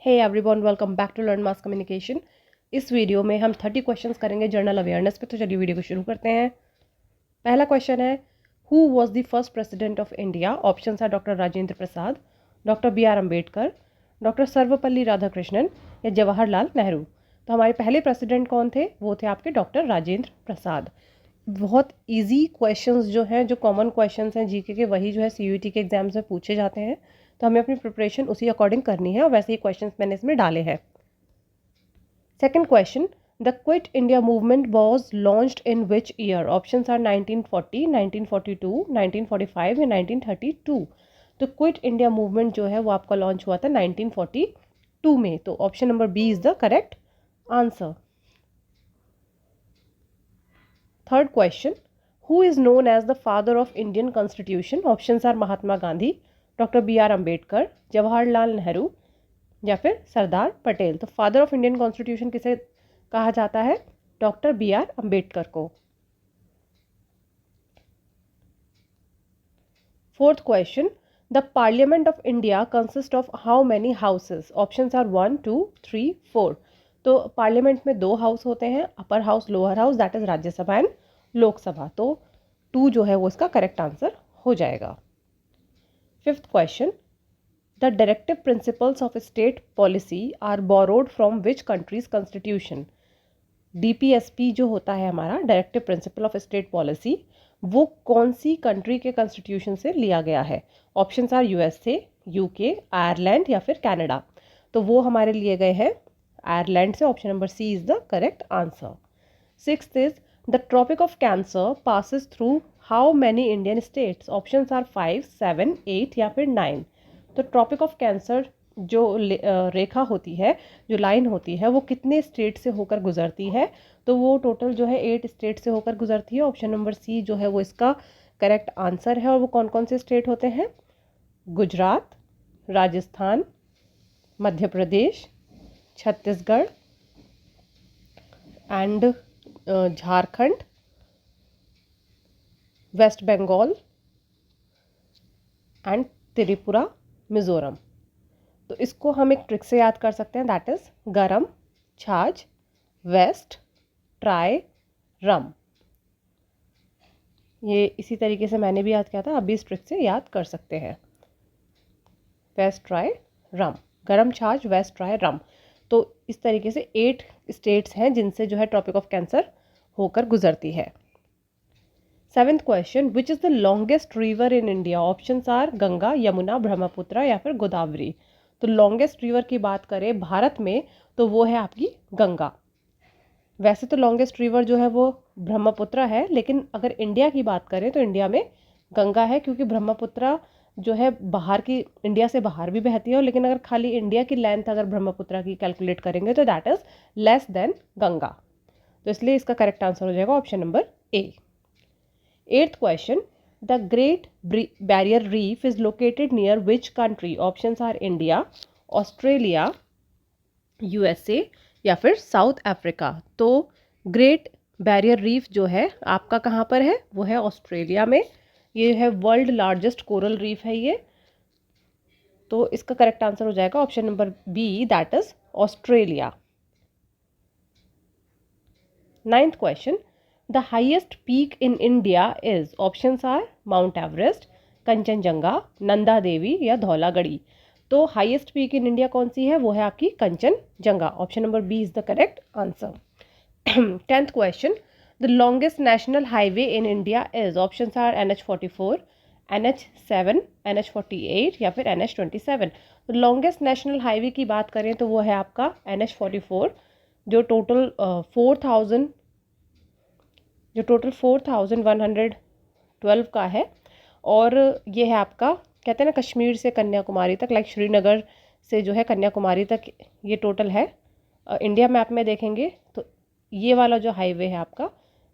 Hey everyone, welcome back to learn mass communication. इस video में हम 30 क्वेश्चंस करेंगे जनरल अवेयरनेस पे। तो चलिए वीडियो को शुरू करते हैं। पहला क्वेश्चन है, who was the first president of India? Options are doctor Rajendra Prasad, doctor B R Ambedkar, doctor Sarvepalli Radhakrishnan या जवाहरलाल नेहरू। तो हमारे पहले प्रेसिडेंट कौन थे? वो थे आपके डॉक्टर राजेंद्र प्रसाद। बहुत इजी क्वेश्चंस जो हैं, जो कॉमन क्वेश्चंस हैं जीके के, वही जो है सीयूईटी के एग्जाम्स में पूछे जाते हैं। तो हमें अपनी प्रिपरेशन उसी अकॉर्डिंग करनी है और वैसे ही क्वेश्चंस मैंने इसमें डाले हैं। Second question, the quit India movement was launched in which year? Options are 1940, 1942, 1945 या 1932। तो क्विट इंडिया मूवमेंट जो है वो आपका लॉन्च हुआ था 1942 में। तो option number B is the correct answer. Third question, who is known as the father of Indian constitution? Options are Mahatma Gandhi, doctor B R Ambedkar, Jawaharlal Nehru या फिर सरदार पटेल। तो फादर ऑफ इंडियन कॉन्स्टिट्यूशन किसे कहा जाता है? डॉक्टर बी आर अम्बेडकर को। Fourth question, the parliament of India consist of how many houses? Options are 1, 2, 3, 4। तो parliament में 2 हाउस होते हैं, upper house, lower house, that is Rajya Sabha and Lok Sabha. तो 2 जो है वो इसका करेक्ट आंसर हो जाएगा। Fifth question, the directive principles of state policy are borrowed from which countries constitution? DPSP जो होता है हमारा directive principle of state policy, वो कौन सी कंट्री के कॉन्स्टिट्यूशन से लिया गया है? Options are USA, UK, Ireland या फिर कनाडा। तो वो हमारे लिए गए हैं आयरलैंड से। Option number C is the correct answer. Sixth is, the tropic of cancer passes through how many Indian states? Options are 5, 7, 8 या फिर 9। तो ट्रॉपिक ऑफ कैंसर जो रेखा होती है, जो लाइन होती है, वो कितने स्टेट से होकर गुजरती है? तो वो टोटल जो है 8 स्टेट से होकर गुजरती है। ऑप्शन नंबर सी जो है वो इसका करेक्ट आंसर है। और वो कौन कौन से स्टेट होते हैं? Gujarat, Rajasthan, Madhya Pradesh, Chhattisgarh and Jharkhand, West Bengal and Tripura, Mizoram. तो इसको हम एक ट्रिक से याद कर सकते हैं, दैट इज गरम, छाछ, वेस्ट, ट्राई, रम। ये इसी तरीके से मैंने भी याद किया था, आप भी इस ट्रिक से याद कर सकते हैं। वेस्ट, ट्राई, रम, गरम, छाछ, वेस्ट, ट्राई, रम। तो इस तरीके से 8 स्टेट्स हैं जिनसे जो है ट्रॉपिक ऑफ कैंसर होकर गुजरती है। Seventh question, which is the longest river in India? Options are Ganga, Yamuna, Brahmaputra या फिर गोदावरी। तो लॉन्गेस्ट रिवर की बात करें भारत में तो वो है आपकी गंगा। वैसे तो लॉन्गेस्ट रिवर जो है वो ब्रह्मपुत्र है, लेकिन अगर इंडिया की बात करें तो इंडिया में गंगा है, क्योंकि ब्रह्मपुत्र जो है बाहर की, इंडिया से बाहर भी बहती है। लेकिन अगर खाली इंडिया की लेंथ अगर ब्रह्मपुत्र की कैलकुलेट करेंगे तो that is less than Ganga. तो इसलिए इसका करेक्ट आंसर हो जाएगा option number A. Eighth question, the great barrier reef is located near which country? Options R India, Australia, USA या फिर साउथ अफ्रीका। तो ग्रेट बैरियर रीफ जो है आपका कहाँ पर है? वो है ऑस्ट्रेलिया में। ये है वर्ल्ड लार्जेस्ट कोरल रीफ है ये। तो इसका करेक्ट आंसर हो जाएगा option number B, that is Australia. Ninth question, the highest peak in India is? Options are Mount Everest, Kanchenjunga, Nanda Devi या धौलागढ़ी। तो हाईएस्ट पीक इन इंडिया कौन सी है? वो है आपकी Kanchenjunga. Option number B is the correct answer. 10th question, the longest national highway in India is? Options are NH44, NH7, NH48 या फिर NH27। तो लॉन्गेस्ट नेशनल हाईवे की बात करें तो वो है आपका NH44, जो टोटल 4112 का है। और ये है आपका, कहते हैं ना, कश्मीर से कन्याकुमारी तक, लाइक श्रीनगर से जो है कन्याकुमारी तक ये टोटल है। इंडिया मैप में देखेंगे तो ये वाला जो हाईवे है आपका,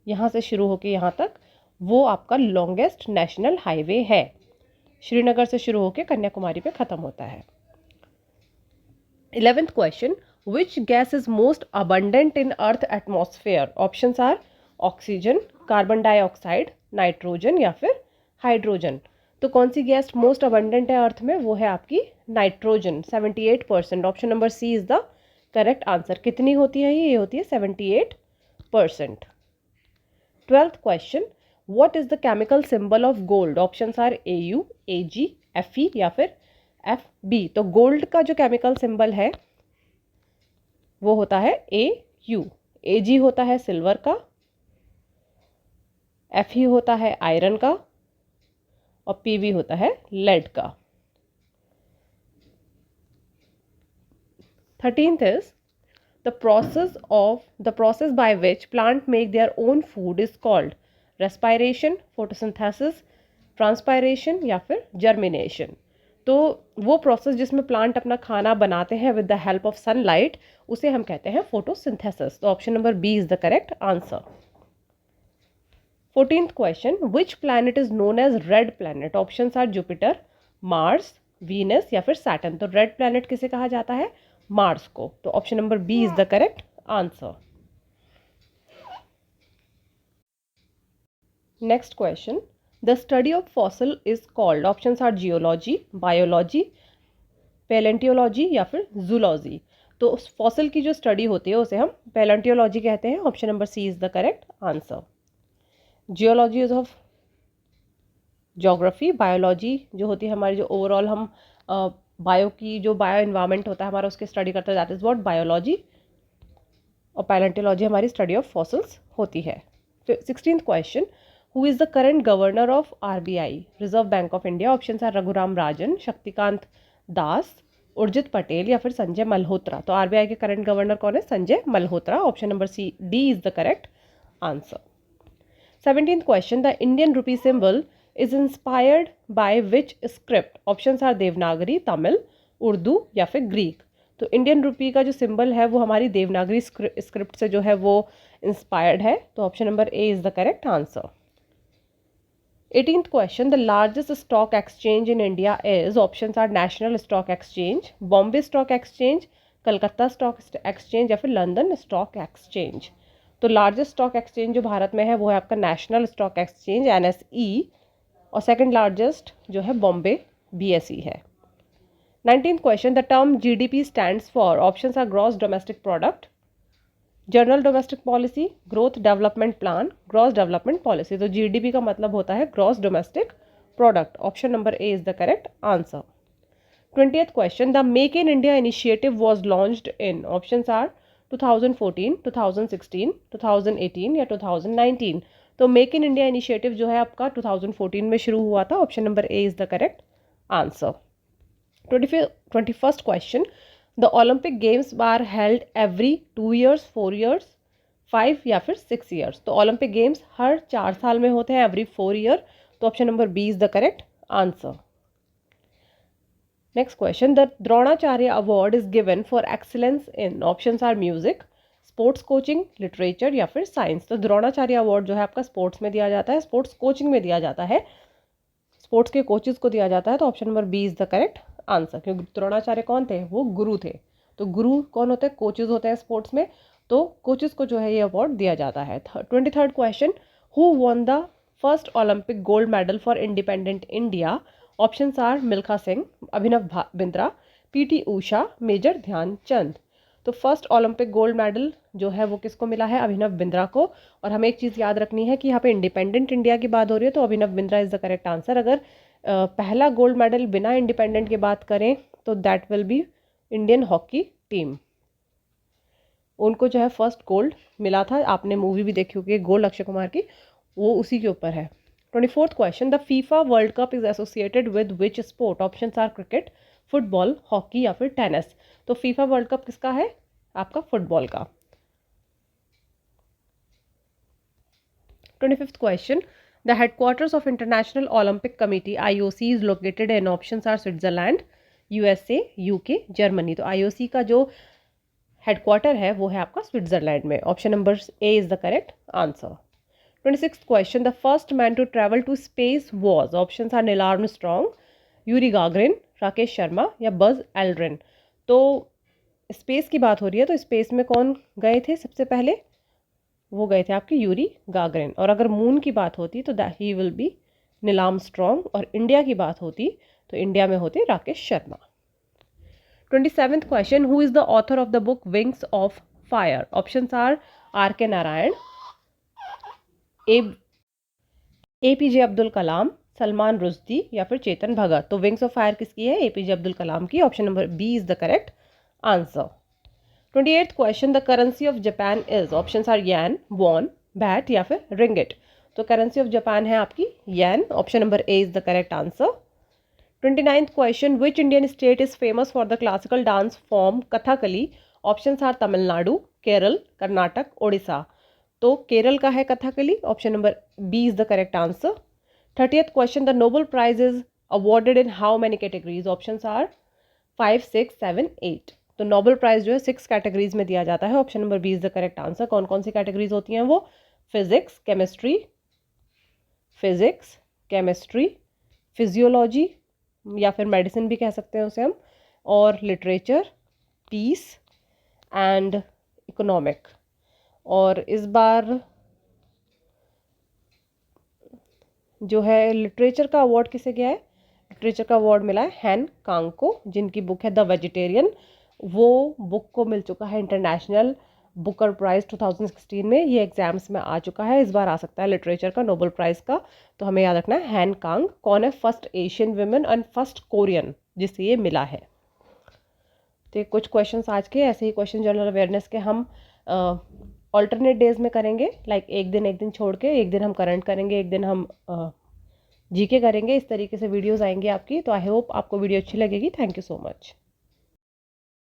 यहाँ से शुरू होकर यहाँ तक, वो आपका लॉन्गेस्ट नेशनल हाईवे है। श्रीनगर से शुरू होकर कन्याकुमारी पे ख़त्म होता है। 11th question, which gas is most abundant in earth atmosphere? Options are oxygen, carbon dioxide, nitrogen या फिर हाइड्रोजन। तो कौन सी गैस मोस्ट अबंडेंट है अर्थ में? वो है आपकी nitrogen, 78%। Option number C is the correct answer. कितनी होती है ये होती है 78%। 12th question, what is the chemical symbol of gold? Options are AU, AG, FE या फिर FB। तो गोल्ड का जो केमिकल सिंबल है वो होता है AU, AG होता है सिल्वर का, FE होता है आयरन का और PB होता है लेड का। 13th is the process by which plant make their own food is called respiration, photosynthesis, transpiration या फिर germination। तो वो प्रोसेस जिसमें प्लांट अपना खाना बनाते हैं with the help of sunlight उसे हम कहते हैं फोटोसिंथेसिस। तो option number B is the correct answer. 14th question, which planet is known as red planet? Options are Jupiter, Mars, Venus या फिर सैटर्न। तो रेड प्लैनेट किसे कहा जाता है? मार्स को। तो option number B is the correct answer. Next question, the study of fossil is called. Options are geology, biology, palaeontology या फिर जूलॉजी। तो फॉसिल की जो स्टडी होती है उसे हम पैलेंटियोलॉजी कहते हैं। Option number C is the correct answer. Geology is of geography, biology जो होती है हमारी जो ओवरऑल हम बायो की जो बायो इन्वायरमेंट होता है हमारा उसकी स्टडी करते हैं, दैट इज व्हाट बायोलॉजी। और पैलेंटियोलॉजी हमारी स्टडी ऑफ फॉसिल्स होती है। 16th question, who is the current governor of RBI, Reserve Bank of India? Options are Raghuram Rajan, Shaktikanta Das, Urjit Patel या फिर संजय मल्होत्रा। तो RBI के करंट गवर्नर कौन है? Sanjay Malhotra. Option number C D is the correct answer. 17th question, the Indian rupee symbol is inspired by which script? Options are Devanagari, Tamil, Urdu या फिर Greek. तो Indian rupee का जो सिंबल है वो हमारी देवनागरी स्क्रिप्ट से जो है वो इंस्पायर्ड है। तो option number A is the correct answer. 18th question, the largest stock exchange in India is? Options are national stock exchange, Bombay stock exchange, Calcutta stock exchange या फिर लंदन स्टॉक एक्सचेंज। तो लार्जेस्ट स्टॉक एक्सचेंज जो भारत में है वो है आपका national stock exchange NSE, और सेकंड लार्जेस्ट जो है बॉम्बे BSE है। 19th question, the term GDP stands for? Options are gross domestic product, general domestic policy, growth development plan, gross development policy. तो GDP का मतलब होता है gross domestic product. Option number A is the correct answer. 20th question, the make in India initiative was launched in? Options are 2014, 2016, 2018 या 2019। तो make in India initiative जो है आपका 2014 में शुरू हुआ था। Option number A is the correct answer. 21st question, the Olympic games are held every 2 years, 4 years, 5 या फिर 6 years। तो ओलंपिक गेम्स हर 4 साल में होते हैं, एवरी 4 year। तो option number B is the correct answer. Next question, the Dronacharya award is given for excellence in? Options are music, sports coaching, literature या फिर साइंस। तो द्रोणाचार्य अवार्ड जो है आपका स्पोर्ट्स में दिया जाता है, स्पोर्ट्स कोचिंग में दिया जाता है, स्पोर्ट्स के कोचेज को दिया जाता है। तो option number B is the correct answer, क्योंकि द्रोणाचार्य कौन थे? वो गुरु थे। तो गुरु कौन होते हैं? कोचेज होते हैं स्पोर्ट्स में, तो कोचेज को जो है ये अवार्ड दिया जाता है। 23rd question, who won the first Olympic gold medal for independent India? Options are Milkha Singh, Abhinav Bindra, PT Usha, major Dhyanchand. तो फर्स्ट ओलंपिक गोल्ड मेडल जो है वो किसको मिला है? अभिनव बिंद्रा को। और हमें एक चीज़ याद रखनी है कि यहाँ पे इंडिपेंडेंट इंडिया की बात हो रही है, तो Abhinav Bindra is the correct answer. अगर पहला गोल्ड मेडल बिना इंडिपेंडेंट की बात करें तो that will be Indian hockey team. उनको जो है फर्स्ट गोल्ड मिला था, आपने मूवी भी देखी होगी गोल्ड अक्षय कुमार की, वो उसी के ऊपर है। 24th question, the FIFA world cup is associated with which sport? Options are cricket, football, hockey या फिर टेनिस। तो फीफा वर्ल्ड कप किसका है? आपका फुटबॉल का। 25th question, the headquarters of international Olympic committee IOC is located in? Options are Switzerland, USA, UK, Germany. तो IOC का जो हेडक्वार्टर है वो है आपका स्विट्जरलैंड में। Option number A is the correct answer. 26th question, the first man to travel to space was? Options are Neil Armstrong, Yuri Gagarin, Rakesh Sharma या Buzz Aldrin. तो स्पेस की बात हो रही है, तो स्पेस में कौन गए थे सबसे पहले? वो गए थे आपके यूरी गागरिन। और अगर मून की बात होती तो he will be Neil Armstrong, और इंडिया की बात होती तो इंडिया में होते Rakesh Sharma. 27th question, who is the author of the book wings of fire? Options are R K Narayan, APJ Abdul Kalam, Salman Rushdie या फिर चेतन भगत। तो विंग्स ऑफ फायर किसकी है? APJ अब्दुल कलाम की। Option number B is the correct answer. 28th question, the currency of Japan is? Options are yen, von, bat या फिर ringgit. तो currency of Japan है आपकी येन। Option number A is the correct answer. 29th question, which Indian state is famous for the classical dance form Kathakali? Options are Tamil Nadu, Kerala, Karnataka, Odisha. तो केरल का है Kathakali. Option number B is the correct answer. 30th question, the Nobel prize is awarded in how many categories? Options are 5, 6, 7, 8। तो Nobel prize जो है 6 categories में दिया जाता है। Option number B is the correct answer. कौन कौन सी कैटेगरीज होती हैं वो? फिजिक्स, केमिस्ट्री, फिजियोलॉजी या फिर मेडिसिन भी कह सकते हैं उसे हम, और लिटरेचर, पीस एंड इकोनॉमिक। और इस बार जो है लिटरेचर का अवार्ड किसे गया है? लिटरेचर का अवार्ड मिला है हैन कांग को, जिनकी बुक है द वेजिटेरियन। वो बुक को मिल चुका है इंटरनेशनल बुकर प्राइज 2016 में। ये एग्जाम्स में आ चुका है, इस बार आ सकता है लिटरेचर का नोबेल प्राइज का। तो हमें याद रखना है हैन कांग कौन है? First Asian women and first Korean जिसे ये मिला है। तो कुछ क्वेश्चंस आज के ऐसे ही क्वेश्चन जनरल अवेयरनेस के हम ऑल्टरनेट डेज में करेंगे, लाइक एक दिन छोड़ के, एक दिन हम करंट करेंगे, एक दिन हम जीके करेंगे। इस तरीके से वीडियोस आएंगे आपकी। तो आई होप आपको वीडियो अच्छी लगेगी। Thank you so much.